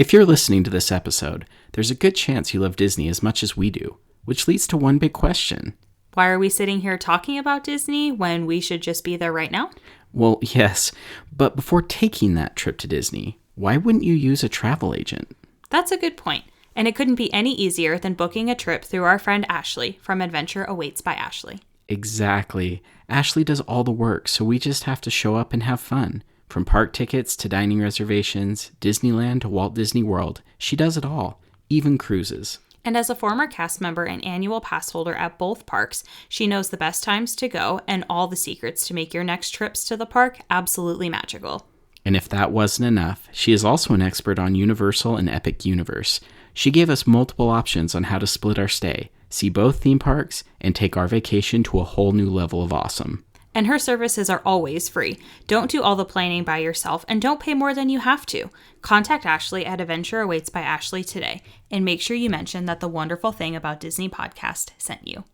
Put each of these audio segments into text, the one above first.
If you're listening to this episode, there's a good chance you love Disney as much as we do, which leads to one big question. Why are we sitting here talking about Disney when we should just be there right now? Well, yes, but before taking that trip to Disney, why wouldn't you use a travel agent? That's a good point, and it couldn't be any easier than booking a trip through our friend Ashley from Adventure Awaits by Ashley. Exactly. Ashley does all the work, so we just have to show up and have fun. From park tickets to dining reservations, Disneyland to Walt Disney World, she does it all, even cruises. And as a former cast member and annual pass holder at both parks, she knows the best times to go and all the secrets to make your next trips to the park absolutely magical. And if that wasn't enough, she is also an expert on Universal and Epic Universe. She gave us multiple options on how to split our stay, see both theme parks, and take our vacation to a whole new level of awesome. And her services are always free. Don't do all the planning by yourself and don't pay more than you have to. Contact Ashley at Adventure Awaits by Ashley today and make sure you mention that the Wonderful Thing About Disney podcast sent you.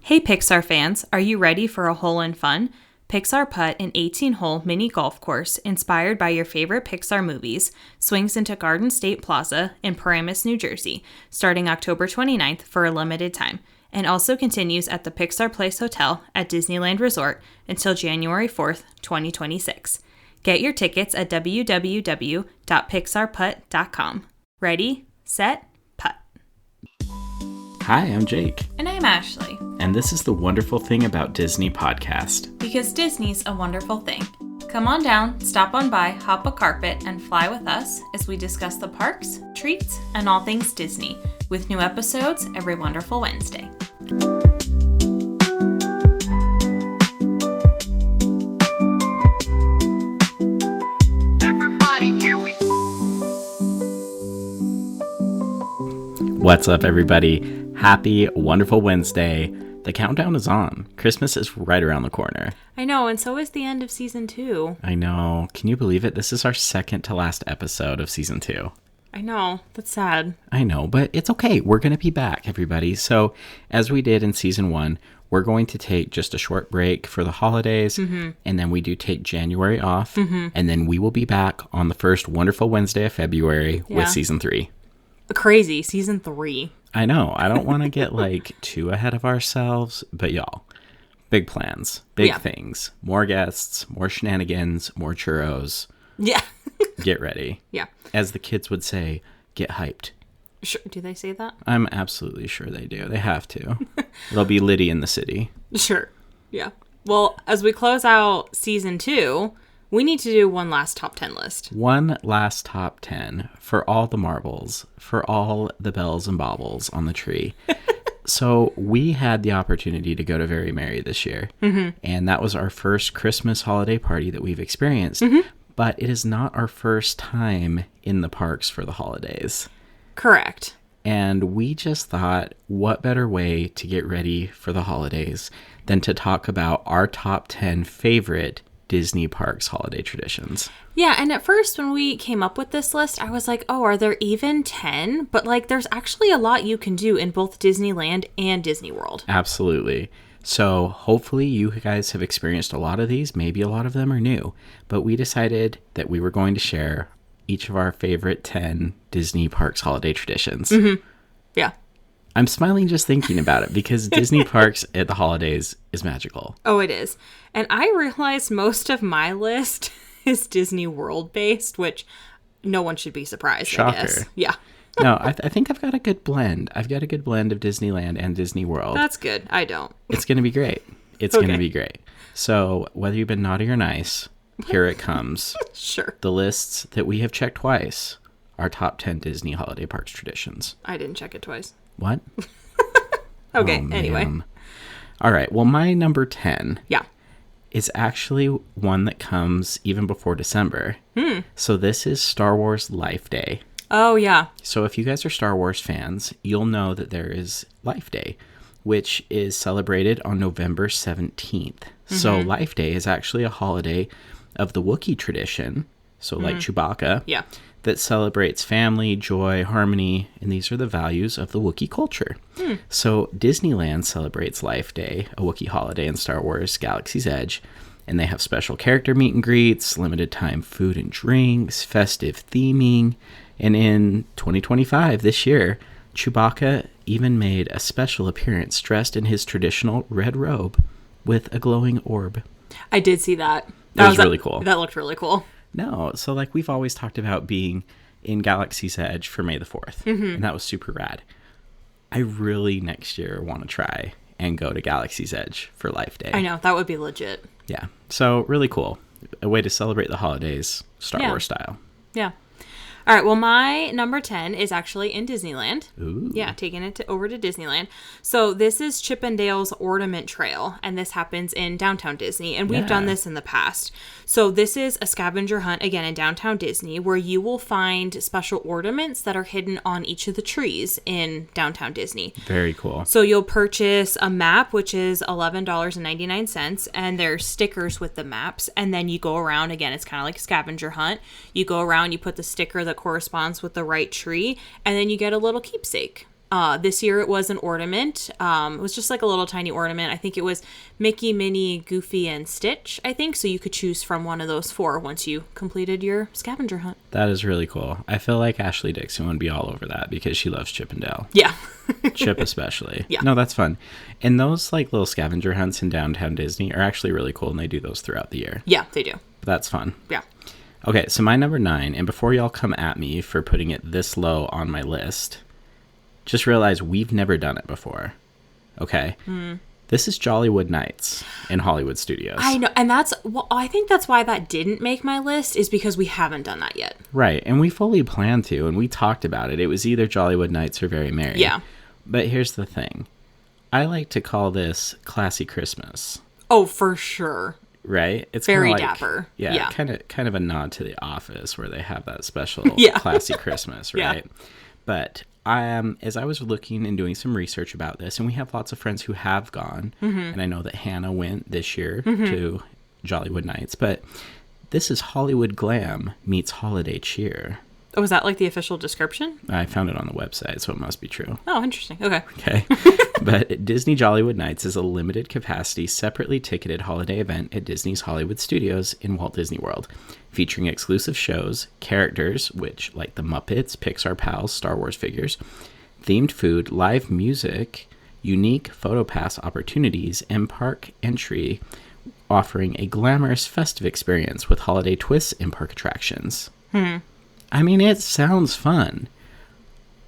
Hey Pixar fans, are you ready for a hole in fun? Pixar Putt, an 18-hole mini golf course inspired by your favorite Pixar movies, swings into Garden State Plaza in Paramus, New Jersey, starting October 29th for a limited time, and also continues at the Pixar Place Hotel at Disneyland Resort until January 4th, 2026. Get your tickets at www.pixarputt.com. Ready, set, putt. Hi, I'm Jake. And I'm Ashley. And this is the Wonderful Thing About Disney podcast. Because Disney's a wonderful thing. Come on down, stop on by, hop a carpet, and fly with us as we discuss the parks, treats, and all things Disney, with new episodes every wonderful Wednesday. What's up, everybody? Happy, wonderful Wednesday. The countdown is on. Christmas is right around the corner. I know, and so is the end of season 2. I know. Can you believe it? This is our second to last episode of season 2. I know. That's sad. I know, but it's okay. We're going to be back, everybody. So, as we did in season 1, we're going to take just a short break for the holidays, and then we do take January off, and then we will be back on the first wonderful Wednesday of February with season 3. Crazy. Season 3. I know. I don't want to get too ahead of ourselves, but y'all, big plans, big things, more guests, more shenanigans, more churros. Yeah. Get ready. Yeah. As the kids would say, get hyped. Sure. Do they say that? I'm absolutely sure they do. They have to. There'll be Liddy in the city. Sure. Yeah. Well, as we close out season 2, we need to do one last top 10 list. One last top 10 for all the marbles, for all the bells and baubles on the tree. So we had the opportunity to go to Very Merry this year, and that was our first Christmas holiday party that we've experienced, but it is not our first time in the parks for the holidays. Correct. And we just thought, what better way to get ready for the holidays than to talk about our top 10 favorite Disney parks holiday traditions. Yeah, and at first when we came up with this list, I was like, oh, are there even 10? But there's actually a lot you can do in both Disneyland and Disney World. Absolutely. So hopefully you guys have experienced a lot of these. Maybe a lot of them are new. But we decided that we were going to share each of our favorite 10 Disney parks holiday traditions. Yeah. I'm smiling just thinking about it because Disney parks at the holidays is magical. Oh, it is. And I realized most of my list is Disney World based, which no one should be surprised, Shocker. I guess. Yeah. No, I think I've got a good blend. I've got a good blend of Disneyland and Disney World. That's good. I don't. It's going to be great. It's going to be great. So whether you've been naughty or nice, here it comes. Sure. The lists that we have checked twice, our top 10 Disney holiday parks traditions. I didn't check it twice. What? Okay, Oh, anyway. man. All right, well, my number 10 Yeah. is actually one that comes even before December. So this is Star Wars Life Day. Oh, yeah. So if you guys are Star Wars fans, you'll know that there is Life Day, which is celebrated on November 17th. So Life Day is actually a holiday of the Wookiee tradition, so like Chewbacca, Yeah. that celebrates family, joy, harmony, and these are the values of the Wookiee culture. So Disneyland celebrates Life Day, a Wookiee holiday in Star Wars Galaxy's Edge, And they have special character meet and greets, limited time food and drinks, festive theming. And in 2025, this year, Chewbacca even made a special appearance dressed in his traditional red robe with a glowing orb. I did see that. That was really cool. That looked really cool. No, so like we've always talked about being in Galaxy's Edge for May the 4th, and that was super rad. I really next year want to try and go to Galaxy's Edge for Life Day. I know, that would be legit. Yeah, so really cool. A way to celebrate the holidays, Star Wars style. Yeah. All right, well, my number 10 is actually in Disneyland. Ooh. Yeah, taking it over to Disneyland. So this is Chip 'n Dale's Ornament Trail, and this happens in downtown Disney, and we've done this in the past. So this is a scavenger hunt, again, in downtown Disney, where you will find special ornaments that are hidden on each of the trees in downtown Disney. Very cool. So you'll purchase a map, which is $11.99, and there's stickers with the maps, and then you go around, again, it's kind of like a scavenger hunt. You go around, you put the sticker that corresponds with the right tree, and then you get a little keepsake. This year it was an ornament. It was just like a little tiny ornament. I think it was Mickey, Minnie, Goofy, and Stitch, I think. So you could choose from one of those four once you completed your scavenger hunt. That is really cool. I feel like Ashley Dixon would be all over that because she loves Chip 'n Dale. Yeah. Chip especially. Yeah. No, that's fun. And those like little scavenger hunts in downtown Disney are actually really cool, and they do those throughout the year. Yeah, they do. That's fun. Yeah. Okay, so my number 9, and before y'all come at me for putting it this low on my list, just realize we've never done it before. Okay? This is Jollywood Nights in Hollywood Studios. I know, and I think that's why that didn't make my list, is because we haven't done that yet. Right, and we fully planned to, and we talked about it. It was either Jollywood Nights or Very Merry. Yeah. But here's the thing. I like to call this Classy Christmas. Oh, for sure. Right? It's Very kinda like, dapper. Yeah, Yeah. kind of a nod to The Office where they have that special Yeah. Classy Christmas, right? Yeah. But as I was looking and doing some research about this, and we have lots of friends who have gone, and I know that Hannah went this year to Jollywood Nights, but this is Hollywood glam meets holiday cheer. Oh, was that like the official description? I found it on the website, so it must be true. Oh, interesting. Okay. Okay. But Disney Jollywood Nights is a limited capacity, separately ticketed holiday event at Disney's Hollywood Studios in Walt Disney World, featuring exclusive shows, characters, which like the Muppets, Pixar Pals, Star Wars figures, themed food, live music, unique PhotoPass opportunities, and park entry, offering a glamorous festive experience with holiday twists and park attractions. I mean, it sounds fun.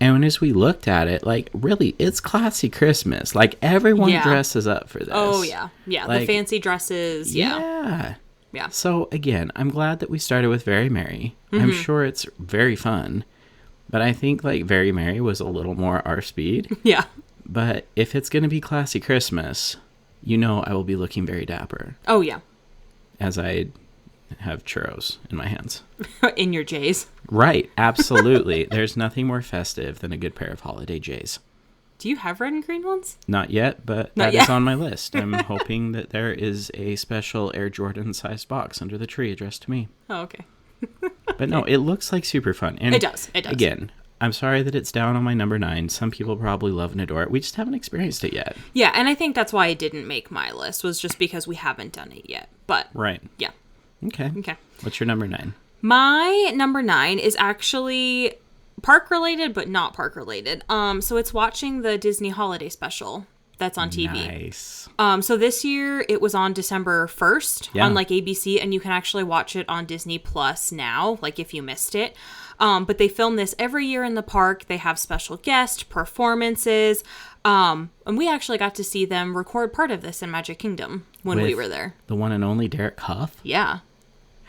And as we looked at it, like, really, it's classy Christmas. Like, everyone dresses up for this. Oh, yeah. Yeah, like, the fancy dresses. Yeah. Yeah. So, again, I'm glad that we started with Very Merry. I'm sure it's very fun. But I think, like, Very Merry was a little more our speed. Yeah. But if it's going to be classy Christmas, you know I will be looking very dapper. Oh, yeah. As I have churros in my hands. In your J's. Right, absolutely. There's nothing more festive than a good pair of holiday J's. Do you have red and green ones? Not yet, but that is on my list. I'm hoping that there is a special Air Jordan-sized box under the tree addressed to me. Oh, okay. But no, it looks like super fun. And It does. Again, I'm sorry that it's down on my number 9. Some people probably love and adore it. We just haven't experienced it yet. Yeah, and I think that's why it didn't make my list, was just because we haven't done it yet. But, Right. yeah. Okay. What's your number 9? My number 9 is actually park related, but not park related. So it's watching the Disney Holiday Special that's on TV. Nice. So this year it was on December 1st on like ABC, and you can actually watch it on Disney Plus now, like if you missed it. But they film this every year in the park. They have special guest performances. And we actually got to see them record part of this in Magic Kingdom when we were there. The one and only Derek Huff? Yeah.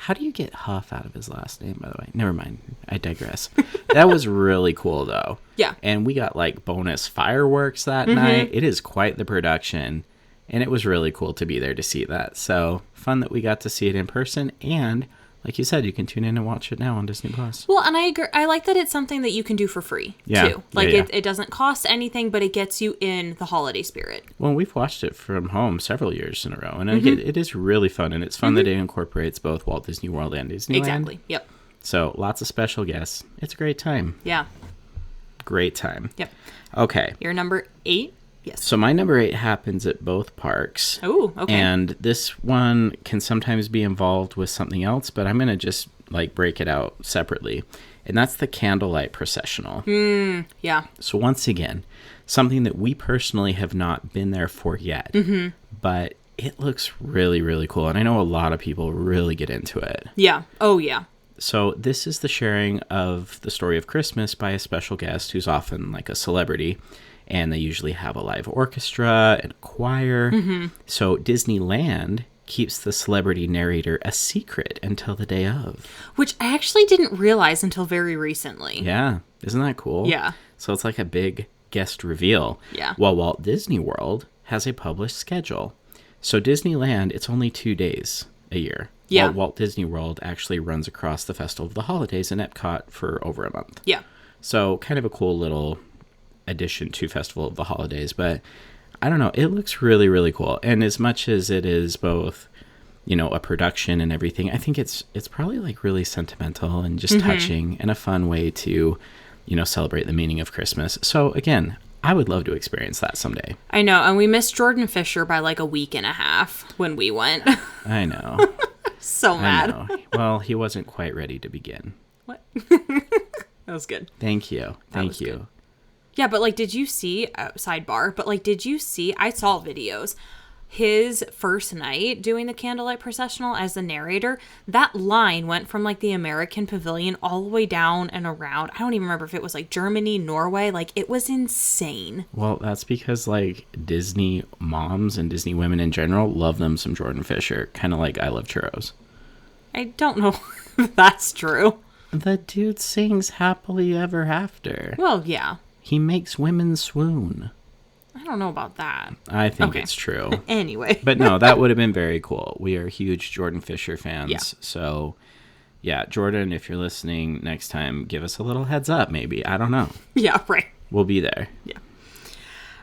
How do you get Huff out of his last name, by the way? Never mind. I digress. That was really cool, though. Yeah. And we got, like, bonus fireworks that night. It is quite the production. And it was really cool to be there to see that. So, fun that we got to see it in person. And, like you said, you can tune in and watch it now on Disney+. Well, and I agree. I like that it's something that you can do for free, too. Like, it doesn't cost anything, but it gets you in the holiday spirit. Well, we've watched it from home several years in a row. And it is really fun. And it's fun that it incorporates both Walt Disney World and Disneyland. Exactly. Yep. So, lots of special guests. It's a great time. Yeah. Great time. Yep. Okay. Your number 8? Yes. So my number 8 happens at both parks. Oh, okay. And this one can sometimes be involved with something else, but I'm going to just like break it out separately. And that's the candlelight processional. Yeah. So once again, something that we personally have not been there for yet, but it looks really, really cool. And I know a lot of people really get into it. Yeah. Oh, yeah. So this is the sharing of the story of Christmas by a special guest who's often like a celebrity. And they usually have a live orchestra and a choir. So Disneyland keeps the celebrity narrator a secret until the day of. Which I actually didn't realize until very recently. Yeah. Isn't that cool? Yeah. So it's like a big guest reveal. Yeah. While Walt Disney World has a published schedule. So Disneyland, it's only 2 days a year. Yeah. While Walt Disney World actually runs across the Festival of the Holidays in Epcot for over a month. Yeah. So kind of a cool little addition to Festival of the Holidays. But I don't know. It looks really, really cool. And as much as it is both, you know, a production and everything, I think it's probably like really sentimental and just touching and a fun way to, you know, celebrate the meaning of Christmas. So again, I would love to experience that someday. I know. And we missed Jordan Fisher by like a week and a half when we went. I know. So mad. I know. Well, he wasn't quite ready to begin. What? That was good. Thank you. Thank you. Good. Yeah, but like, did you see, sidebar, but like, did you see, I saw videos, his first night doing the candlelight processional as the narrator, that line went from like the American Pavilion all the way down and around. I don't even remember if it was like Germany, Norway, like it was insane. Well, that's because like Disney moms and Disney women in general love them some Jordan Fisher, kind of like I love churros. I don't know if that's true. The dude sings happily ever after. Well, yeah. He makes women swoon. I don't know about that. I think Okay. it's true. Anyway. But no, that would have been very cool. We are huge Jordan Fisher fans. Yeah. So, yeah, Jordan, if you're listening next time, give us a little heads up, maybe. I don't know. Yeah, right. We'll be there. Yeah.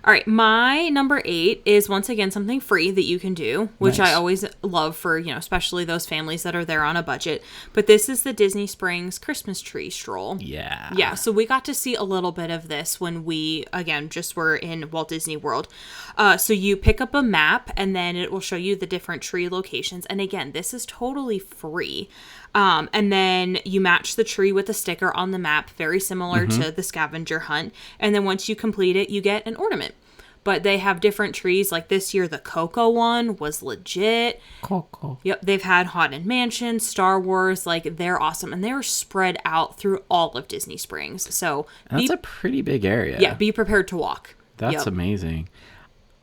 All right, my number 8 is once again something free that you can do, which Nice. I always love for, you know, especially those families that are there on a budget. But this is the Disney Springs Christmas tree stroll. Yeah. Yeah, so we got to see a little bit of this when we, again, just were in Walt Disney World. So you pick up a map and then it will show you the different tree locations. And again, this is totally free. And then you match the tree with a sticker on the map, very similar to the scavenger hunt. And then once you complete it, you get an ornament. But they have different trees. Like this year, the Coco one was legit. Coco. Yep, they've had Haunted Mansion, Star Wars. Like, they're awesome. And they're spread out through all of Disney Springs. So That's a pretty big area. yeah, be prepared to walk. That's Yep. amazing.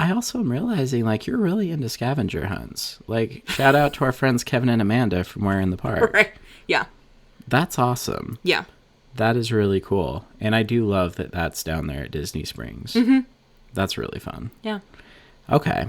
I also am realizing, like, you're really into scavenger hunts. Like, shout out to our friends Kevin and Amanda from Where in the Park. Right. Yeah. That's awesome. Yeah. That is really cool. And I do love that that's down there at Disney Springs. Mm-hmm. That's really fun. Yeah. Okay.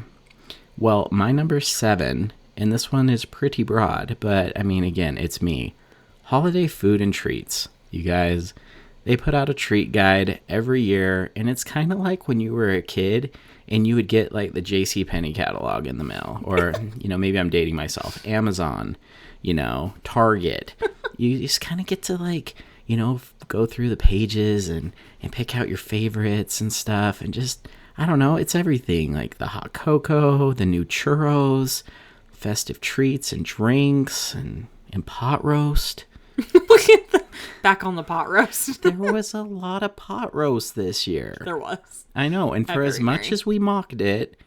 Well, my number 7, and this one is pretty broad, but I mean, again, it's me. Holiday food and treats. You guys, they put out a treat guide every year, and it's kind of like when you were a kid and you would get like the JCPenney catalog in the mail, or, you know, maybe I'm dating myself, Amazon, you know, Target. You just kind of get to like, you know, go through the pages and pick out your favorites and stuff, and just, I don't know, it's everything, like the hot cocoa, the new churros, festive treats and drinks, and pot roast. Look at the back on the pot roast. There was a lot of pot roast this year. There was. I know, and for as much as we mocked it,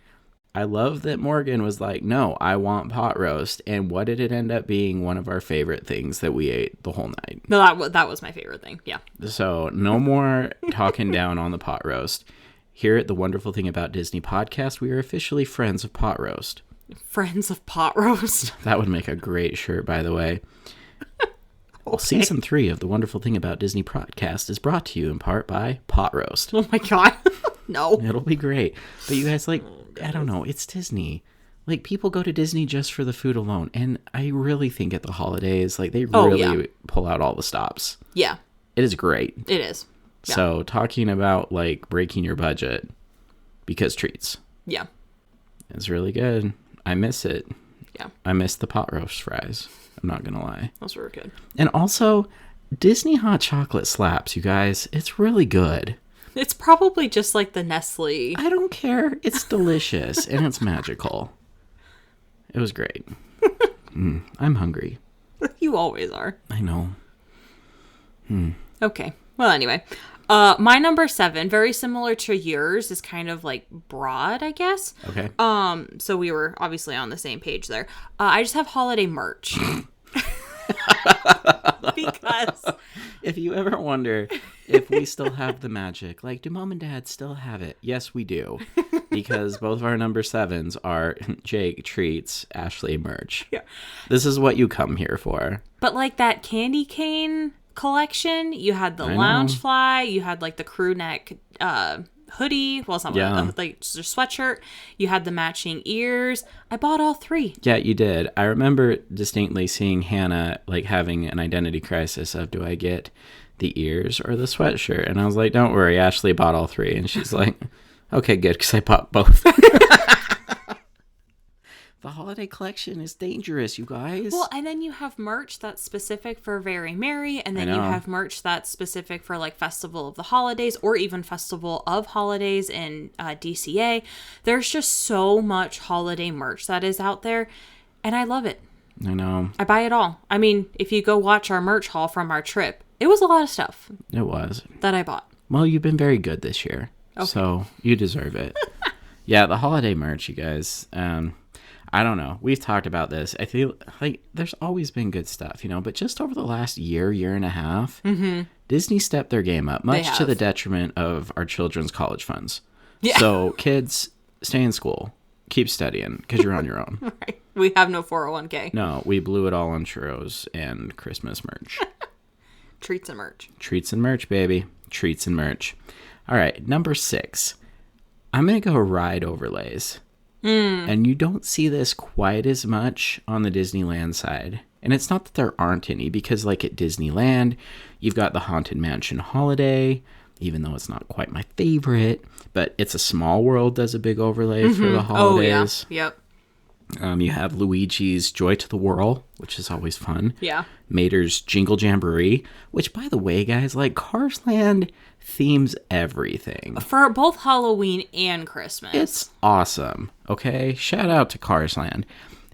I love that Morgan was like, no, I want pot roast. And what did it end up being? One of our favorite things that we ate the whole night. No, that was my favorite thing. Yeah. So no more talking down on the pot roast. Here at The Wonderful Thing About Disney podcast, we are officially friends of pot roast. Friends of pot roast. That would make a great shirt, by the way. Well, Okay. Season 3 of The Wonderful Thing About Disney podcast is brought to you in part by pot roast. Oh my God. No. It'll be great. But you guys, like, I don't know, it's Disney. Like, people go to Disney just for the food alone. And I really think at the holidays, like, they really pull out all the stops. Yeah. It is great. It is. Yeah. So, talking about, like, breaking your budget because treats. Yeah. It's really good. I miss it. Yeah. I miss the pot roast fries. I'm not going to lie. Those were good. And also, Disney hot chocolate slaps, you guys. It's really good. It's probably just like the Nestle. I don't care. It's delicious and it's magical. It was great. I'm hungry. You always are. I know. Okay. Well, anyway. My number 7, very similar to yours, is kind of like broad, I guess. Okay. So we were obviously on the same page there. I just have holiday merch. Because if you ever wonder if we still have the magic, like, do mom and dad still have it? Yes, we do. Because both of our number 7s are Jake treats, Ashley merch. Yeah. This is what you come here for. But like that candy cane collection, you had the lounge fly, you had like the crew neck hoodie, well, it's not like just a sweatshirt, you had the matching ears. I bought all 3. Yeah, you did. I remember distinctly seeing Hannah like having an identity crisis of, do I get the ears or the sweatshirt? And I was like, don't worry, Ashley bought all 3. And she's like, okay, good, because I bought both. The holiday collection is dangerous, you guys. Well, and then you have merch that's specific for Very Merry, and then you have merch that's specific for like Festival of the Holidays or even Festival of Holidays in DCA. There's just so much holiday merch that is out there, and I love it. I know. I buy it all. I mean, if you go watch our merch haul from our trip, it was a lot of stuff. It was. That I bought. Well, you've been very good this year, so you deserve it. Yeah, the holiday merch, you guys. I don't know. We've talked about this. I feel like there's always been good stuff, but just over the last year and a half, Disney stepped their game up, much to the detriment of our children's college funds. Yeah. So kids, stay in school. Keep studying because you're on your own. Right. We have no 401k. No, we blew it all on churros and Christmas merch. Treats and merch. Treats and merch, baby. Treats and merch. All right, number 6. I'm going to go ride overlays. And you don't see this quite as much on the Disneyland side. And it's not that there aren't any, because like at Disneyland, you've got the Haunted Mansion Holiday, even though it's not quite my favorite, but It's a Small World does a big overlay for the holidays. Oh, yeah. Yep. You have Luigi's Joy to the Whirl, which is always fun. Yeah. Mater's Jingle Jamboree, which, by the way, guys, like Cars Land themes everything. For both Halloween and Christmas. It's awesome. Okay? Shout out to Cars Land.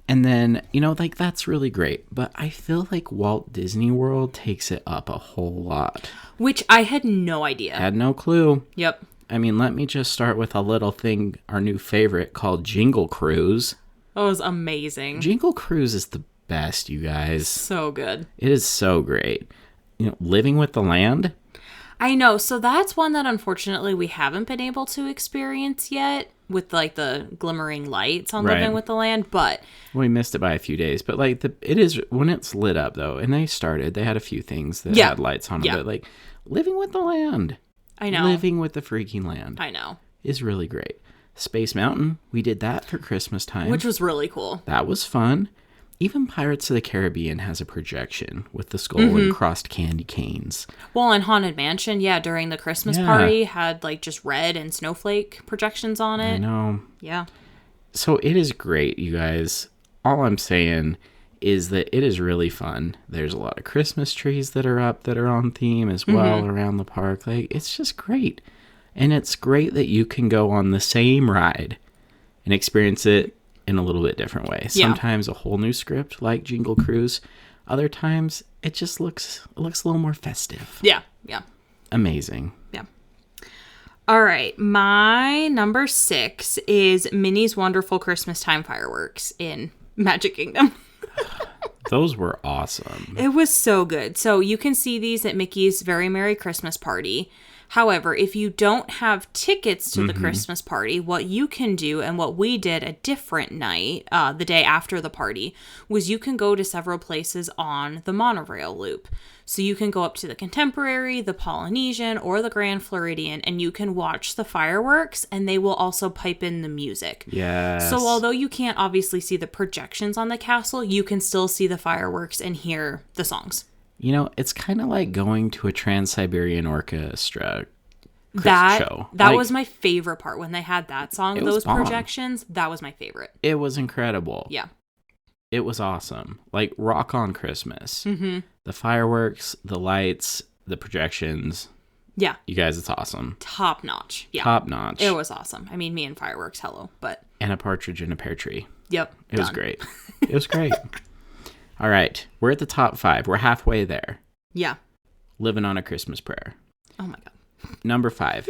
And then, like, that's really great. But I feel like Walt Disney World takes it up a whole lot. Which I had no idea. Had no clue. Yep. I mean, let me just start with a little thing, our new favorite, called Jingle Cruise. That was amazing. Jingle Cruise is the best, you guys. So good. It is so great. Living with the Land. I know. So that's one that unfortunately we haven't been able to experience yet with like the glimmering lights on Living with the Land. But we missed it by a few days. But like it is when it's lit up though, and they had a few things that had lights on them. But like Living with the Land. I know. Living with the freaking Land. I know. Is really great. Space Mountain, we did that for Christmas time. Which was really cool. That was fun. Even Pirates of the Caribbean has a projection with the skull and crossed candy canes. Well, and Haunted Mansion, during the Christmas party, had like just red and snowflake projections on it. I know. Yeah. So it is great, you guys. All I'm saying is that it is really fun. There's a lot of Christmas trees that are up that are on theme as well around the park. Like, it's just great. And it's great that you can go on the same ride and experience it in a little bit different way. Sometimes a whole new script like Jingle Cruise. Other times it just looks a little more festive. Yeah. Yeah. Amazing. Yeah. All right. My number 6 is Minnie's Wonderful Christmas Time Fireworks in Magic Kingdom. Those were awesome. It was so good. So you can see these at Mickey's Very Merry Christmas Party. However, if you don't have tickets to the Christmas party, what you can do, and what we did a different night, the day after the party, was you can go to several places on the monorail loop. So you can go up to the Contemporary, the Polynesian, or the Grand Floridian, and you can watch the fireworks, and they will also pipe in the music. Yes. So although you can't obviously see the projections on the castle, you can still see the fireworks and hear the songs. It's kind of like going to a Trans-Siberian Orchestra show. That was my favorite part. When they had that song, those projections, that was my favorite. It was incredible. Yeah. It was awesome. Like, rock on Christmas. Mm-hmm. The fireworks, the lights, the projections. Yeah. You guys, it's awesome. Top notch. Yeah. Top notch. It was awesome. I mean, me and fireworks, hello, but. And a partridge in a pear tree. Yep. It was great. It was great. All right. We're at the top 5. We're halfway there. Yeah. Living on a Christmas Prayer. Oh my God. Number 5.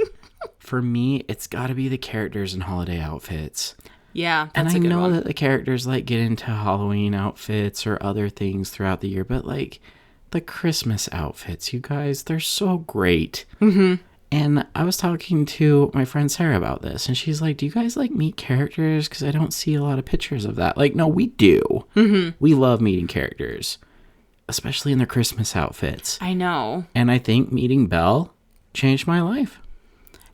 For me, it's got to be the characters and holiday outfits. Yeah, that's a good one. And I know that the characters like get into Halloween outfits or other things throughout the year, but like the Christmas outfits, you guys, they're so great. Mm-hmm. And I was talking to my friend Sarah about this, and she's like, do you guys like meet characters? Because I don't see a lot of pictures of that. Like, no, we do. Mm-hmm. We love meeting characters, especially in their Christmas outfits. I know. And I think meeting Belle changed my life.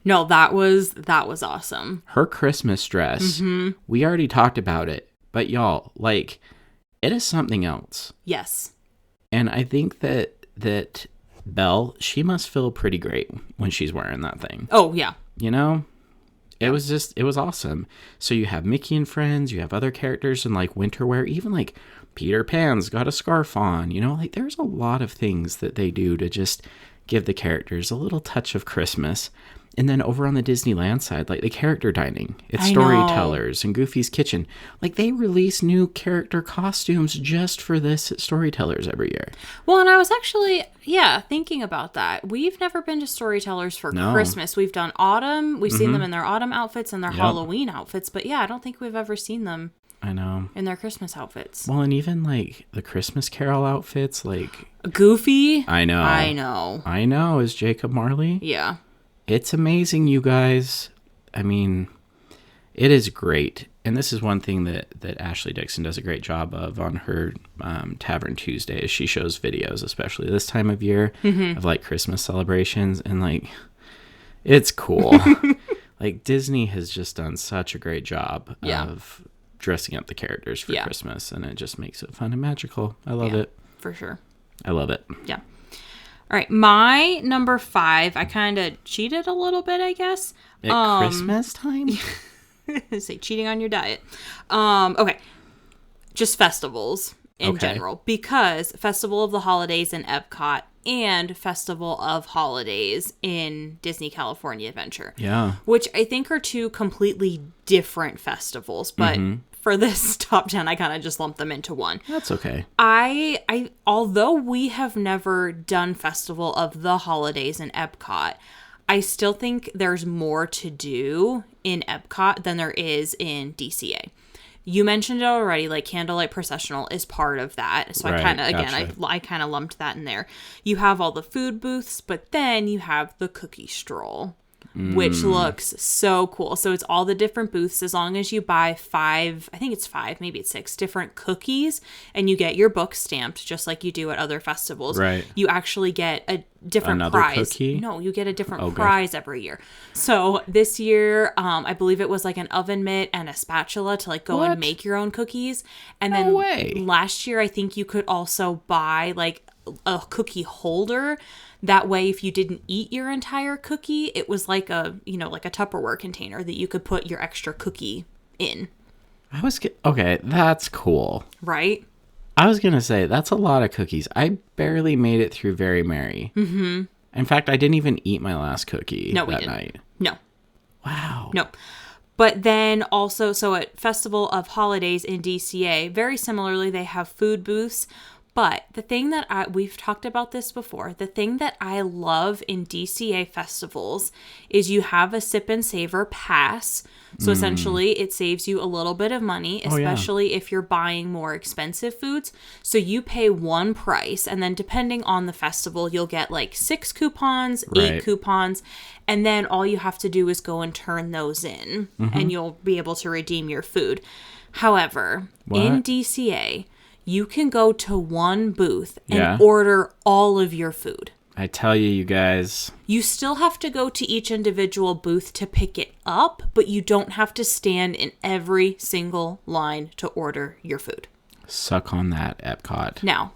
No, that was awesome. Her Christmas dress, we already talked about it, but y'all, like, it is something else. Yes. And I think that Belle, she must feel pretty great when she's wearing that thing. Oh, yeah. You know? It was awesome. So you have Mickey and friends, you have other characters in like winter wear, even like Peter Pan's got a scarf on, you know, like there's a lot of things that they do to just give the characters a little touch of Christmas. And then over on the Disneyland side, like the character dining, it's Storytellers and Goofy's Kitchen. Like they release new character costumes just for this at Storytellers every year. Well, and I was actually, thinking about that. We've never been to Storytellers for Christmas. We've done autumn. We've seen them in their autumn outfits and their Halloween outfits. But yeah, I don't think we've ever seen them. I know. In their Christmas outfits. Well, and even like the Christmas Carol outfits, like Goofy. I know. Is Jacob Marley? Yeah. It's amazing, you guys. I mean, it is great. And this is one thing that Ashley Dixon does a great job of on her Tavern Tuesday is she shows videos, especially this time of year, of like Christmas celebrations. And like, it's cool. Like Disney has just done such a great job of dressing up the characters for Christmas. And it just makes it fun and magical. I love it. For sure. I love it. Yeah. All right, my number 5, I kind of cheated a little bit, I guess. At Christmas time? Say cheating on your diet. Okay, just festivals in general. Because Festival of the Holidays in Epcot and Festival of Holidays in Disney California Adventure. Yeah. Which I think are 2 completely different festivals, but... For this top 10, I kind of just lumped them into one. That's okay. I although we have never done Festival of the Holidays in Epcot, I still think there's more to do in Epcot than there is in DCA. You mentioned it already, like Candlelight Processional is part of that. So I kind of, again, I kind of lumped that in there. You have all the food booths, but then you have the cookie stroll. Which looks so cool. So it's all the different booths. As long as you buy 5, I think it's 5, maybe it's 6 different cookies, and you get your book stamped just like you do at other festivals. Right. You actually get a different Another prize. Cookie? No, you get a different prize every year. So this year, I believe it was like an oven mitt and a spatula to like go and make your own cookies. And then last year, I think you could also buy like a cookie holder. That way, if you didn't eat your entire cookie, it was like a Tupperware container that you could put your extra cookie in. Okay, that's cool. Right? I was going to say, that's a lot of cookies. I barely made it through Very Merry. Mm-hmm. In fact, I didn't even eat my last cookie that night. No. Wow. No. But then also, so at Festival of Holidays in DCA, very similarly, they have food booths. But the thing that we've talked about this before, the thing that I love in DCA festivals is you have a sip and savor pass. So essentially it saves you a little bit of money, especially if you're buying more expensive foods. So you pay one price, and then depending on the festival, you'll get like 6 coupons, 8 coupons, and then all you have to do is go and turn those in and you'll be able to redeem your food. However, in DCA, you can go to one booth and order all of your food. I tell you, you guys. You still have to go to each individual booth to pick it up, but you don't have to stand in every single line to order your food. Suck on that, Epcot. Now,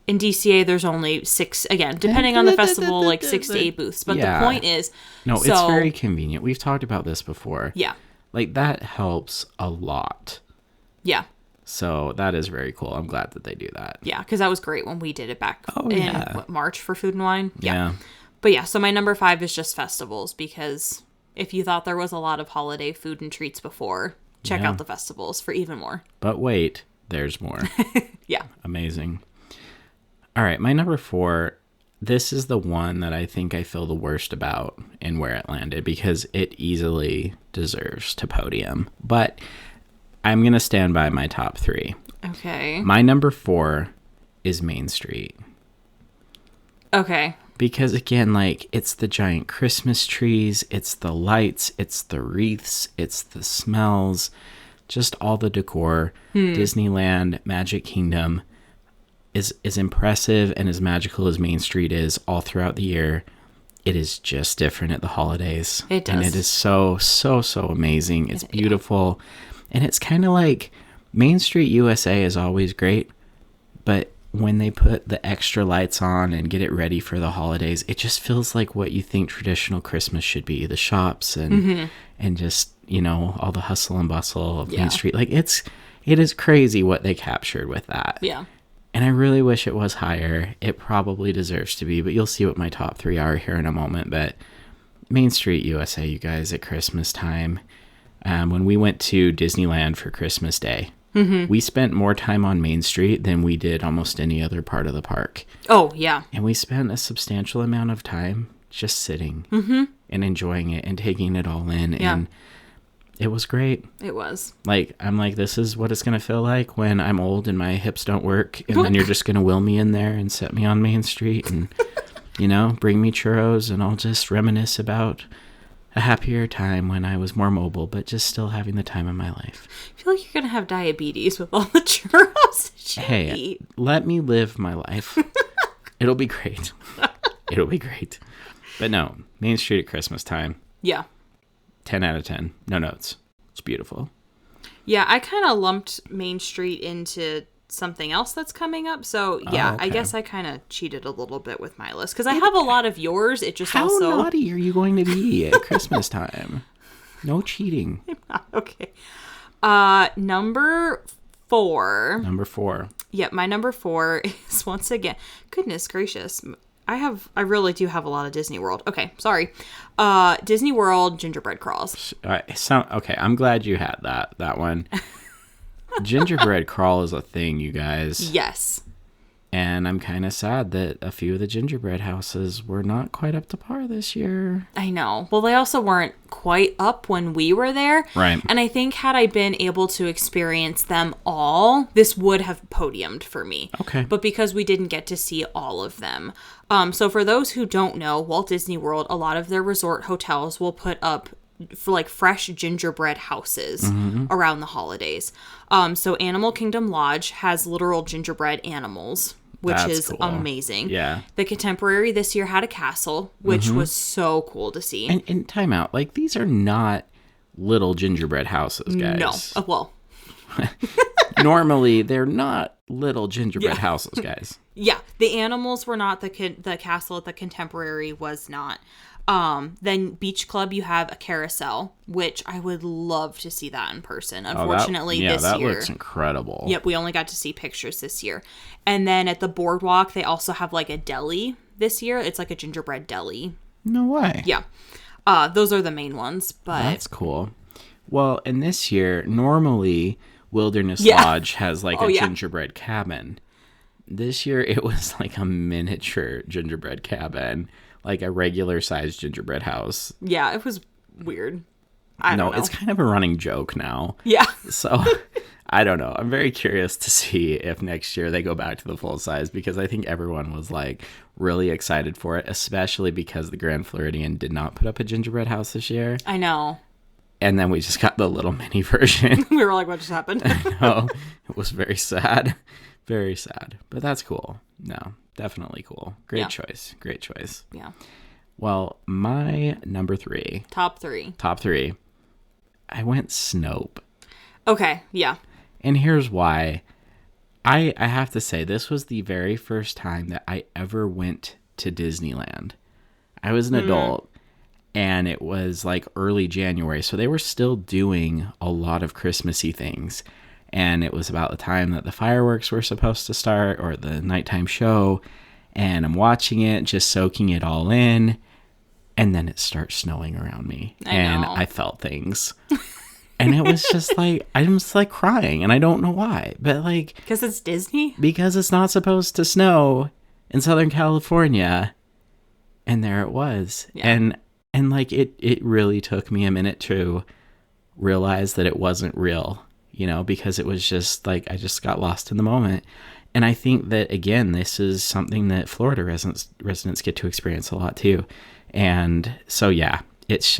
in DCA, there's only 6, again, depending on the festival, like 6 to 8 booths. But the point is... No, it's very convenient. We've talked about this before. Yeah. Like, that helps a lot. Yeah. So that is very cool. I'm glad that they do that. Yeah, because that was great when we did it back in March for Food and Wine. Yeah. But yeah, so my number 5 is just festivals, because if you thought there was a lot of holiday food and treats before, check out the festivals for even more. But wait, there's more. Yeah. Amazing. All right, my number 4, this is the one that I think I feel the worst about in where it landed, because it easily deserves to podium. But I'm going to stand by my top 3. Okay. My number 4 is Main Street. Okay. Because again, like, it's the giant Christmas trees, it's the lights, it's the wreaths, it's the smells, just all the decor. Disneyland, Magic Kingdom is as impressive and as magical as Main Street is all throughout the year. It is just different at the holidays. It does. And it is so amazing. It's beautiful. And it's kind of like Main Street USA is always great, but when they put the extra lights on and get it ready for the holidays, it just feels like what you think traditional Christmas should be. The shops and just, you know, all the hustle and bustle of Main Street. Like, it is crazy what they captured with that. Yeah. And I really wish it was higher. It probably deserves to be, but you'll see what my top 3 are here in a moment. But Main Street USA, you guys, at Christmas time, when we went to Disneyland for Christmas Day, we spent more time on Main Street than we did almost any other part of the park. Oh, yeah. And we spent a substantial amount of time just sitting and enjoying it and taking it all in. Yeah. And it was great. It was. Like, I'm like, this is what it's going to feel like when I'm old and my hips don't work. And then you're just going to will me in there and set me on Main Street and, you know, bring me churros, and I'll just reminisce about a happier time when I was more mobile, but just still having the time of my life. I feel like you're going to have diabetes with all the churros that you Hey, eat. let me live my life. It'll be great. It'll be great. But no, Main Street at Christmas time, Yeah. 10 out of 10. No notes. It's beautiful. Yeah, I kind of lumped Main Street into something else that's coming up. So, yeah, okay. I guess I kind of cheated a little bit with my list, because I have a lot of yours. It just How also... naughty are you going to be at Christmas time? No cheating. Okay. Number 4. Number 4. Yeah, my number 4 is, once again, goodness gracious, I really do have a lot of Disney World. Okay, sorry. Disney World gingerbread crawls. Okay, I'm glad you had that one. Gingerbread crawl is a thing, you guys. Yes. And I'm kind of sad that a few of the gingerbread houses were not quite up to par this year. I know. Well, they also weren't quite up when we were there. Right. And I think had I been able to experience them all, this would have podiumed for me. Okay. But because we didn't get to see all of them. So for those who don't know, Walt Disney World, a lot of their resort hotels will put up for like fresh gingerbread houses around the holidays. So Animal Kingdom Lodge has literal gingerbread animals, which That's is cool. amazing. Yeah. The Contemporary this year had a castle, which was so cool to see. And time out. Like, these are not little gingerbread houses, guys. No. Well, Normally, they're not little gingerbread houses, guys. yeah. The animals were not. The castle at the Contemporary was not. Then Beach Club, you have a carousel, which I would love to see that in person. Unfortunately, this that year. looks incredible. Yep, we only got to see pictures this year. And then at the boardwalk, they also have like a deli this year. It's like a gingerbread deli. No way. Yeah. Those are the main ones, but That's cool. Well, and this year, normally Wilderness Yeah. Lodge has like Oh, a yeah. gingerbread cabin. This year, it was like a miniature gingerbread cabin, like a regular sized gingerbread house. yeah, it was weird. I don't know. It's kind of a running joke now. Yeah. So I don't know. I'm very curious to see if next year they go back to the full size, because I think everyone was like really excited for it, especially because the Grand Floridian did not put up a gingerbread house this year. I know. And then we just got the little mini version. We were like, what just happened? No, it was very sad. Very sad. But that's cool. No, definitely cool. Great Yeah. choice. Great choice. Yeah. Well, my number 3, Top 3. top 3, I went Snope. Okay. Yeah. And here's why. I have to say, this was the very first time that I ever went to Disneyland. I was an adult, and it was like early January, so they were still doing a lot of Christmassy things. And it was about the time that the fireworks were supposed to start, or the nighttime show. and I'm watching it, just soaking it all in. And then it starts snowing around me. And I felt things. And it was just like, I'm just like crying. And I don't know why. But like... Because it's Disney? Because it's not supposed to snow in Southern California. And there it was. Yeah. And like it really took me a minute to realize that it wasn't real. You know, because it was just like, I just got lost in the moment. And I think that, again, this is something that Florida residents get to experience a lot too. And so, yeah, it's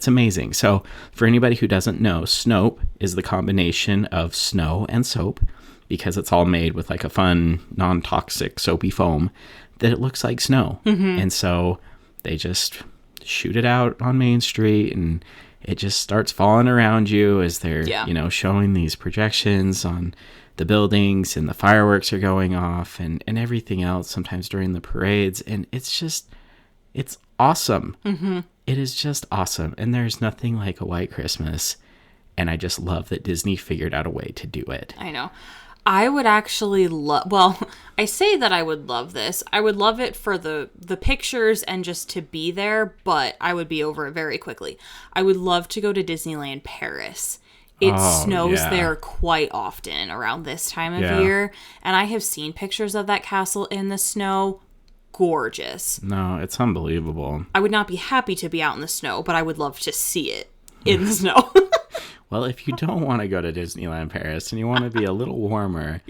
amazing. So for anybody who doesn't know, Snope is the combination of snow and soap, because it's all made with like a fun, non-toxic soapy foam that it looks like snow. Mm-hmm. And so they just shoot it out on Main Street, and it just starts falling around you as they're, showing these projections on the buildings, and the fireworks are going off, and everything else, sometimes during the parades. And it's awesome. Mm-hmm. It is just awesome. And there's nothing like a white Christmas. And I just love that Disney figured out a way to do it. I know. I would actually well, I say that I would love this. I would love it for the pictures and just to be there, but I would be over it very quickly. I would love to go to Disneyland Paris. It snows there quite often around this time of year. And I have seen pictures of that castle in the snow. Gorgeous. No, it's unbelievable. I would not be happy to be out in the snow, but I would love to see it in the snow. Well, if you don't want to go to Disneyland Paris and you want to be a little warmer,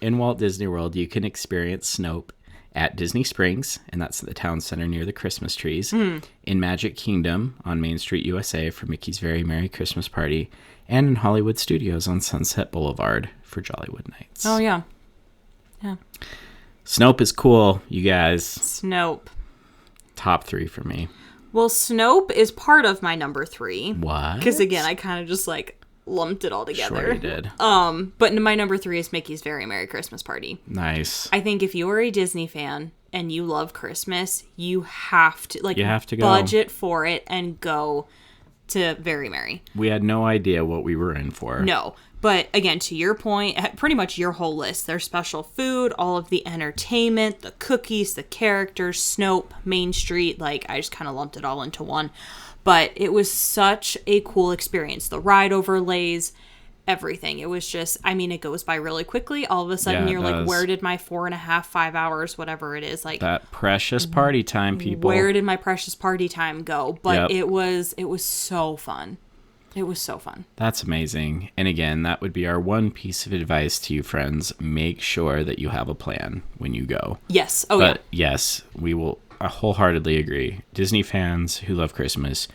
in Walt Disney World, you can experience Snope at Disney Springs, and that's the town center near the Christmas trees, in Magic Kingdom on Main Street, USA for Mickey's Very Merry Christmas Party, and in Hollywood Studios on Sunset Boulevard for Jollywood Nights. Oh, yeah. Yeah. Snope is cool, you guys. Snope. Top 3 for me. Well, Snope is part of my number 3. What? Because, again, I kind of just, like, lumped it all together. Sure you did. But my number 3 is Mickey's Very Merry Christmas Party. Nice. I think if you are a Disney fan and you love Christmas, you have to, like, you have to go. Budget for it and go to Very Merry. We had no idea what we were in for. No. But again, to your point, pretty much your whole list. There's special food, all of the entertainment, the cookies, the characters, Snope, Main Street. Like, I just kind of lumped it all into one. But it was such a cool experience. The ride overlays, everything. It was just, I mean, it goes by really quickly. All of a sudden, you're like, where did my 4.5, 5 hours, whatever it is, like that precious party time, people. Where did my precious party time go? But it was so fun. It was so fun. That's amazing. And again, that would be our one piece of advice to you, friends. Make sure that you have a plan when you go. Yes. Oh, but yes, we will wholeheartedly agree. Disney fans who love Christmas,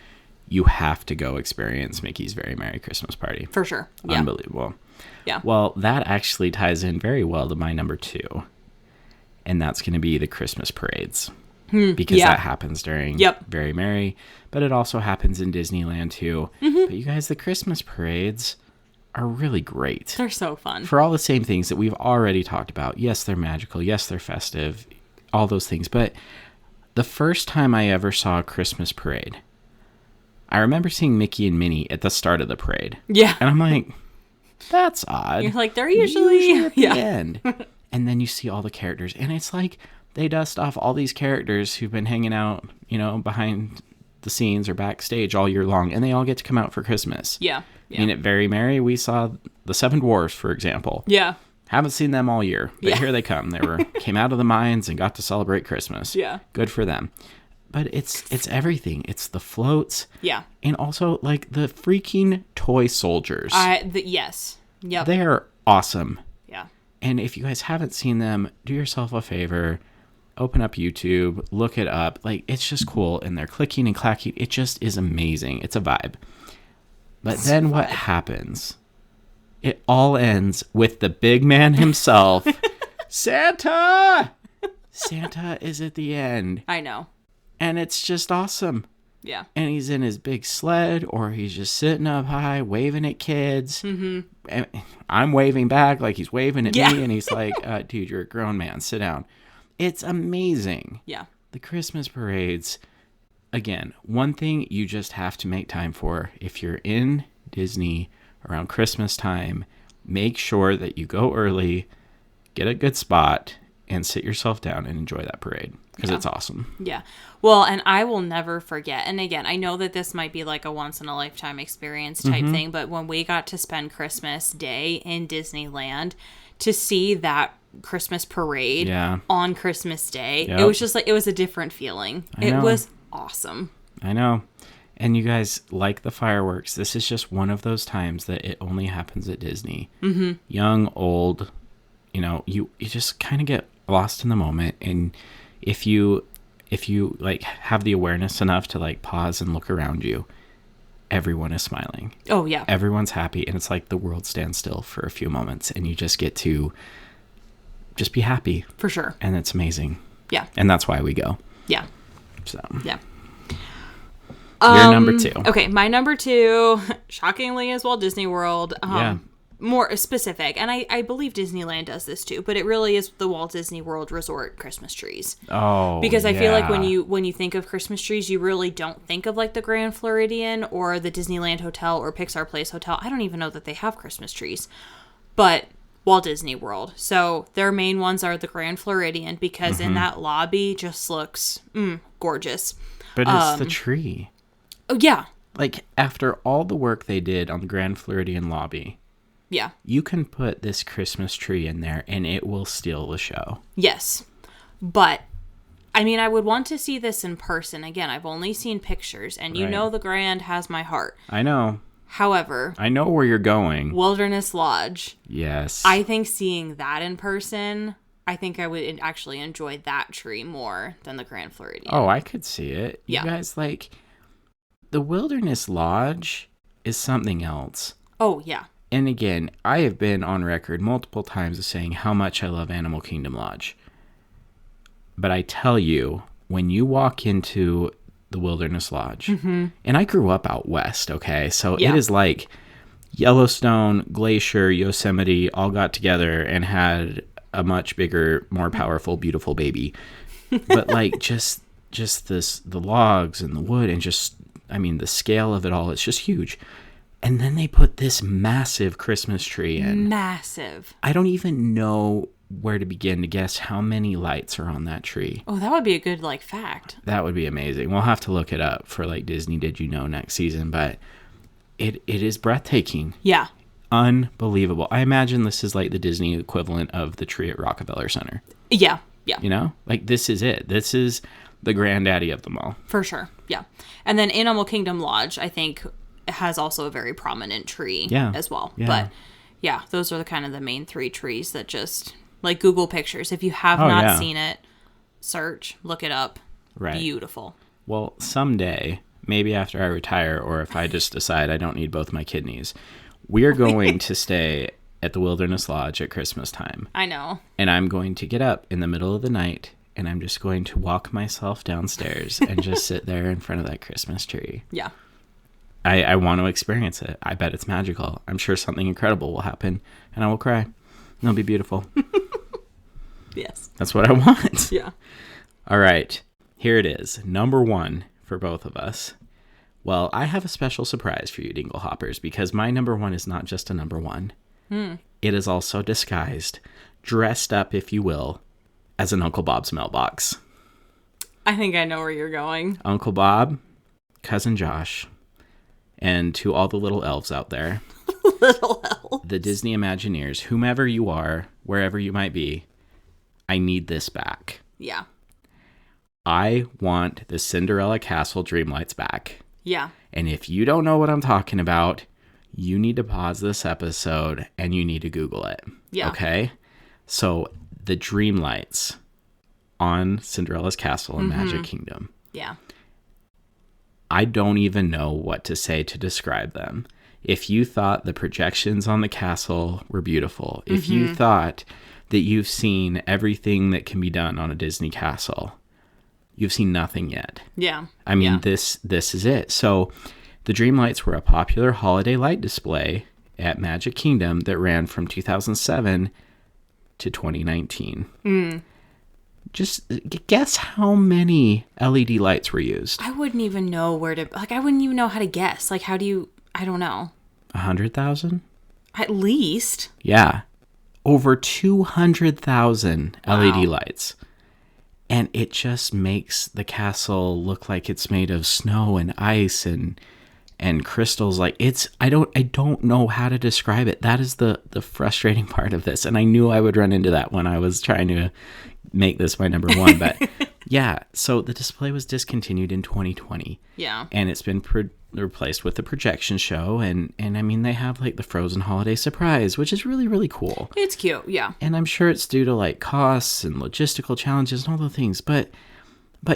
you have to go experience Mickey's Very Merry Christmas Party. For sure. Unbelievable. Yeah. Well, that actually ties in very well to my number 2. And that's going to be the Christmas parades. Because that happens during Very Merry, but it also happens in Disneyland too. Mm-hmm. But you guys, the Christmas parades are really great. They're so fun. For all the same things that we've already talked about. Yes, they're magical. Yes, they're festive. All those things. But the first time I ever saw a Christmas parade, I remember seeing Mickey and Minnie at the start of the parade. Yeah. And I'm like, that's odd. You're like, they're usually at the end. And then you see all the characters, and it's like they dust off all these characters who've been hanging out, behind the scenes or backstage all year long, and they all get to come out for Christmas. Yeah. I mean, at Very Merry, we saw the 7 Dwarfs, for example. Yeah. Haven't seen them all year, but here they come. They came out of the mines and got to celebrate Christmas. Yeah. Good for them. But it's everything. It's the floats. Yeah. And also, like, the freaking toy soldiers. Yes. Yep. They're awesome. Yeah. And if you guys haven't seen them, do yourself a favor. Open up YouTube. Look it up. Like, it's just cool. And they're clicking and clacking. It just is amazing. It's a vibe. But then what happens? It all ends with the big man himself. Santa! Santa is at the end. I know. And it's just awesome. Yeah. And he's in his big sled, or he's just sitting up high, waving at kids. Mm-hmm. And I'm waving back like he's waving at me, and he's like, dude, you're a grown man. Sit down. It's amazing. Yeah. The Christmas parades. Again, one thing you just have to make time for. If you're in Disney around Christmas time, make sure that you go early, get a good spot, and sit yourself down and enjoy that parade because it's awesome. Yeah. Well, and I will never forget. And again, I know that this might be like a once in a lifetime experience type thing, but when we got to spend Christmas Day in Disneyland, to see that Christmas parade on Christmas Day, it was just like, it was a different feeling. It was awesome. I know. And you guys, like the fireworks, this is just one of those times that it only happens at Disney. Mm-hmm. Young, old, you just kind of get lost in the moment. And if you like have the awareness enough to like pause and look around you, everyone is smiling. Oh, yeah. Everyone's happy. And it's like the world stands still for a few moments and you just get to just be happy. For sure. And it's amazing. Yeah. And that's why we go. Yeah. So. Yeah. Your number 2. Okay, my number 2, shockingly, is Walt Disney World. More specific, and I believe Disneyland does this too, but it really is the Walt Disney World Resort Christmas trees. Oh, because I feel like when you think of Christmas trees, you really don't think of like the Grand Floridian or the Disneyland Hotel or Pixar Place Hotel. I don't even know that they have Christmas trees, but Walt Disney World. So their main ones are the Grand Floridian because in that lobby just looks gorgeous. But it's the tree. Oh, yeah. Like, after all the work they did on the Grand Floridian lobby, you can put this Christmas tree in there and it will steal the show. Yes. But, I mean, I would want to see this in person. Again, I've only seen pictures, and you know the Grand has my heart. I know. However, I know where you're going. Wilderness Lodge. Yes. I think seeing that in person, I think I would actually enjoy that tree more than the Grand Floridian. Oh, I could see it. Yeah. You guys, like, the Wilderness Lodge is something else. Oh, yeah. And again, I have been on record multiple times as saying how much I love Animal Kingdom Lodge. But I tell you, when you walk into the Wilderness Lodge, and I grew up out west, okay? So it is like Yellowstone, Glacier, Yosemite all got together and had a much bigger, more powerful, beautiful baby. But like just the logs and the wood and just, I mean, the scale of it all, it's just huge. And then they put this massive Christmas tree in. Massive. I don't even know where to begin to guess how many lights are on that tree. Oh, that would be a good, like, fact. That would be amazing. We'll have to look it up for, like, Disney Did You Know next season. But it is breathtaking. Yeah. Unbelievable. I imagine this is, like, the Disney equivalent of the tree at Rockefeller Center. Yeah. Yeah. You know? Like, this is it. This is the granddaddy of them all. For sure. Yeah. And then Animal Kingdom Lodge, I think, has also a very prominent tree as well. Yeah. But yeah, those are the kind of the main 3 trees that just, like, Google pictures. If you have not seen it, search, look it up. Right. Beautiful. Well, someday, maybe after I retire or if I just decide I don't need both my kidneys, we are going to stay at the Wilderness Lodge at Christmas time. I know. And I'm going to get up in the middle of the night and I'm just going to walk myself downstairs and just sit there in front of that Christmas tree. Yeah. I want to experience it. I bet it's magical. I'm sure something incredible will happen and I will cry. It'll be beautiful. Yes. That's what I want. Yeah. All right. Here it is. Number 1 for both of us. Well, I have a special surprise for you, Dinglehoppers, because my number 1 is not just a number 1. It is also disguised, dressed up, if you will, as an Uncle Bob's mailbox. I think I know where you're going. Uncle Bob, Cousin Josh, and to all the little elves out there. Little elves. The Disney Imagineers, whomever you are, wherever you might be, I need this back. Yeah. I want the Cinderella Castle Dreamlights back. Yeah. And if you don't know what I'm talking about, you need to pause this episode and you need to Google it. Yeah. Okay? So the Dreamlights on Cinderella's Castle in Magic Kingdom. Yeah. I don't even know what to say to describe them. If you thought the projections on the castle were beautiful, if you thought that you've seen everything that can be done on a Disney castle, you've seen nothing yet. Yeah. I mean, this is it. So the Dreamlights were a popular holiday light display at Magic Kingdom that ran from 2007 to 2019. Just guess how many LED lights were used. I wouldn't even know where to, like, I wouldn't even know how to guess. Like, how do you, I don't know. 100,000? At least. Yeah. over 200,000 LED Wow. lights. And it just makes the castle look like it's made of snow and ice and crystals. Like I don't know how to describe it. That is the frustrating part of this. And I knew I would run into that when I was trying to make this my number one. But yeah, so the display was discontinued in 2020. Yeah. And it's been replaced with the projection show. And I mean, they have like the Frozen Holiday Surprise, which is really, really cool. It's cute, yeah. And I'm sure it's due to like costs and logistical challenges and all the things. But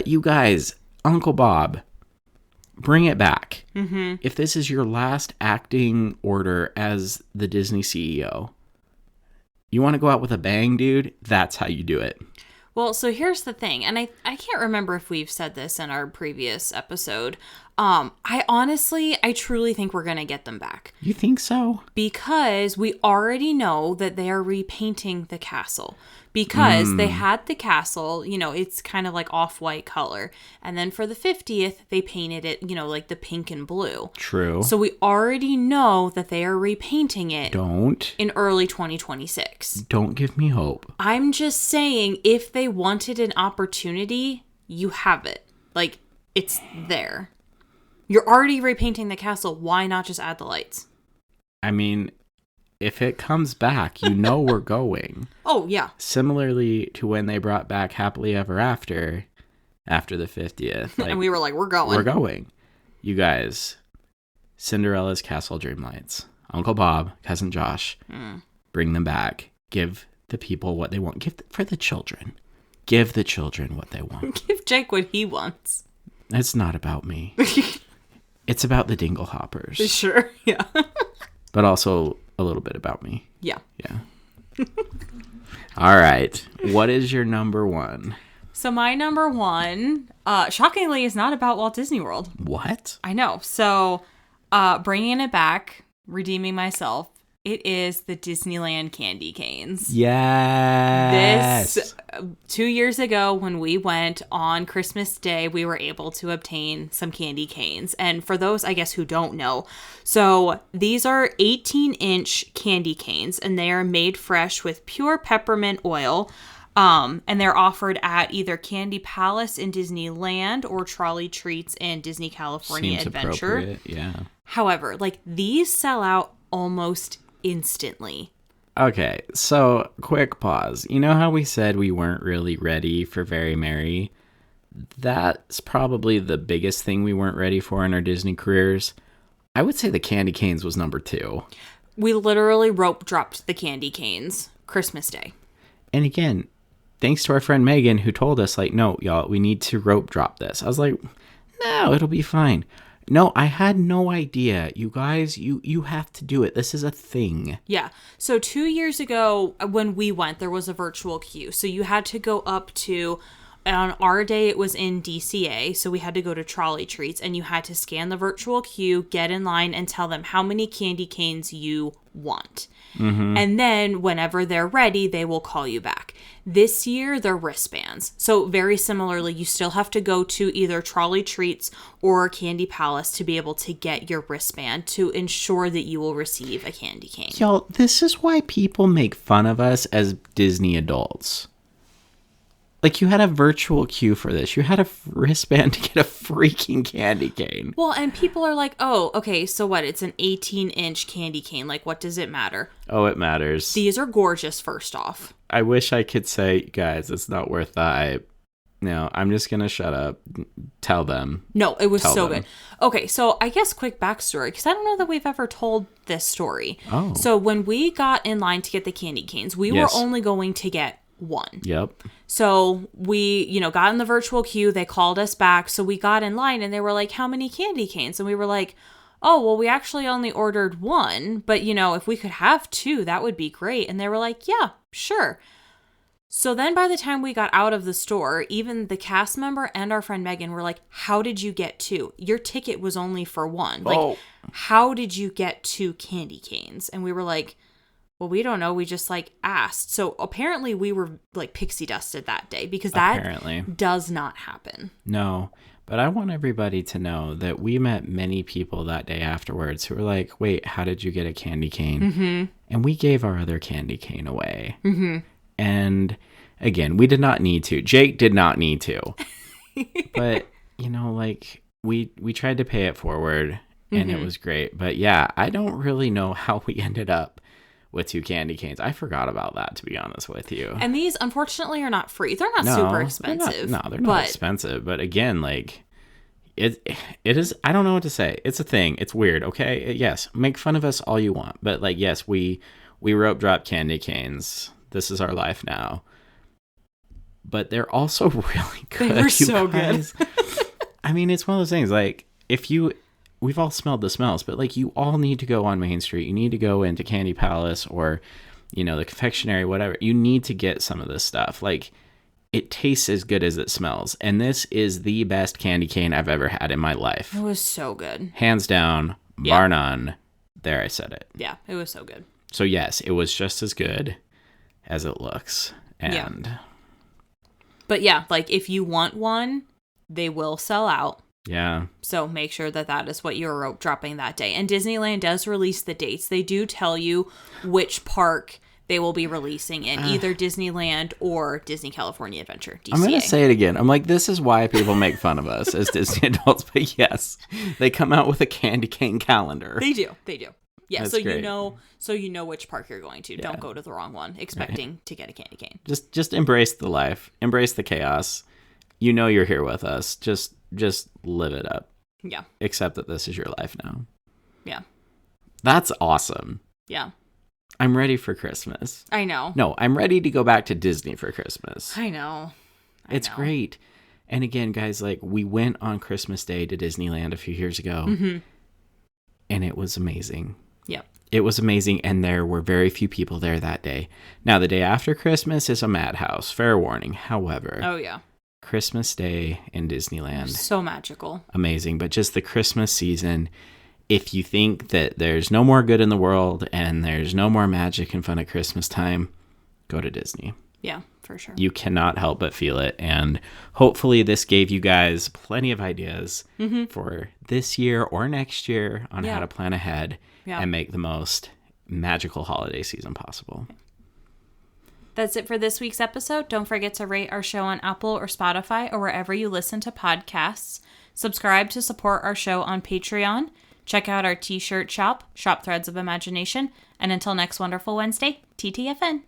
you guys, Uncle Bob, bring it back. Mm-hmm. If this is your last acting order as the Disney CEO, you want to go out with a bang, dude? That's how you do it. Well, so here's the thing, and I can't remember if we've said this in our previous episode. I truly think we're going to get them back. You think so? Because we already know that they are repainting the castle. Because they had the castle, you know, it's kind of like off-white color. And then for the 50th, they painted it, you know, like the pink and blue. True. So we already know that they are repainting it. In early 2026. Don't give me hope. I'm just saying, if they wanted an opportunity, you have it. Like, it's there. You're already repainting the castle. Why not just add the lights? I mean, if it comes back, you know we're going. Oh, yeah. Similarly to when they brought back Happily Ever After the 50th. Like, and we were like, we're going. We're going. You guys, Cinderella's Castle Dreamlights. Uncle Bob, Cousin Josh, bring them back. Give the people what they want. For the children. Give the children what they want. Give Jake what he wants. It's not about me. It's about the Dinglehoppers. Sure, yeah. But also a little bit about me. Yeah. Yeah. All right. What is your number one? So my number one, shockingly, is not about Walt Disney World. What? I know. So bringing it back, redeeming myself, it is the Disneyland candy canes. Yes. This, 2 years ago when we went on Christmas Day, we were able to obtain some candy canes. And for those, I guess, who don't know, so these are 18-inch candy canes, and they are made fresh with pure peppermint oil. And they're offered at either Candy Palace in Disneyland or Trolley Treats in Disney California Seems Adventure. Appropriate, yeah. However, like, these sell out almost instantly. Okay, so quick pause. You know how we said we weren't really ready for Very Merry? That's probably the biggest thing we weren't ready for in our Disney careers. I would say the candy canes was number 2. We literally rope dropped the candy canes Christmas Day. And again, thanks to our friend Megan, who told us, like, no, y'all, we need to rope drop this. I was like, no, it'll be fine. No, I had no idea. You guys, you have to do it. This is a thing. Yeah. So 2 years ago when we went, there was a virtual queue. So you had to go up to, on our day, it was in DCA. So we had to go to Trolley Treats, and you had to scan the virtual queue, get in line, and tell them how many candy canes you want. Mm-hmm. And then whenever they're ready, they will call you back. This year, they're wristbands. So very similarly, you still have to go to either Trolley Treats or Candy Palace to be able to get your wristband to ensure that you will receive a candy cane. Y'all, this is why people make fun of us as Disney adults. Like, you had a virtual queue for this. You had a wristband to get a freaking candy cane. Well, and people are like, oh, okay, so what? It's an 18-inch candy cane. Like, what does it matter? Oh, it matters. These are gorgeous, first off. I wish I could say, guys, it's not worth the hype. No, I'm just going to shut up. Tell them. No, it was so good. Okay, so I guess quick backstory, because I don't know that we've ever told this story. Oh. So when we got in line to get the candy canes, we were only going to get one. Yep. So we, got in the virtual queue. They called us back. So we got in line and they were like, how many candy canes? And we were like, oh, well, we actually only ordered one. But, if we could have 2, that would be great. And they were like, yeah, sure. So then by the time we got out of the store, even the cast member and our friend Megan were like, how did you get 2? Your ticket was only for 1. Like, how did you get 2 candy canes? And we were like, well, we don't know. We just asked. So apparently we were pixie dusted that day because that does not happen. No, but I want everybody to know that we met many people that day afterwards who were like, wait, how did you get a candy cane? Mm-hmm. And we gave our other candy cane away. Mm-hmm. And again, we did not need to. Jake did not need to. But, you know, like, we tried to pay it forward, and it was great. But yeah, I don't really know how we ended up with 2 candy canes. I forgot about that, to be honest with you. And these, unfortunately, are not free. They're not super expensive. They're not expensive. But again, like, it is, I don't know what to say. It's a thing. It's weird, okay? Yes, make fun of us all you want. But, like, yes, we rope drop candy canes. This is our life now. But they're also really good. They were so good. I mean, it's one of those things, like, we've all smelled the smells, but, like, you all need to go on Main Street. You need to go into Candy Palace or, you know, the confectionery, whatever. You need to get some of this stuff. Like, it tastes as good as it smells. And this is the best candy cane I've ever had in my life. It was so good. Hands down, bar none. There, I said it. Yeah, it was so good. So, yes, it was just as good as it looks. And... yeah. But yeah, like, if you want one, they will sell out. Yeah. So make sure that is what you're rope dropping that day. And Disneyland does release the dates. They do tell you which park they will be releasing in, either Disneyland or Disney California Adventure, DCA. I'm going to say it again. I'm like, this is why people make fun of us as Disney adults. But yes, they come out with a candy cane calendar. They do. Yeah, That's so great. you know which park you're going to. Yeah. Don't go to the wrong one expecting to get a candy cane. Just embrace the life. Embrace the chaos. You know you're here with us. Just live it up. Yeah. Accept that this is your life now. Yeah. That's awesome. Yeah. I'm ready for Christmas. I know. No, I'm ready to go back to Disney for Christmas. I know. It's great. And again, guys, like, we went on Christmas Day to Disneyland a few years ago. Mm-hmm. And it was amazing. Yep. It was amazing, and there were very few people there that day. Now, the day after Christmas is a madhouse, fair warning. However, oh yeah, Christmas Day in Disneyland. So magical. Amazing, but just the Christmas season, if you think that there's no more good in the world and there's no more magic and fun at Christmas time, go to Disney. Yeah, for sure. You cannot help but feel it, and hopefully this gave you guys plenty of ideas for this year or next year on how to plan ahead and make the most magical holiday season possible. That's it for this week's episode. Don't forget to rate our show on Apple or Spotify or wherever you listen to podcasts. Subscribe to support our show on Patreon. Check out our t-shirt shop, Shop Threads of Imagination. And until next wonderful Wednesday, TTFN.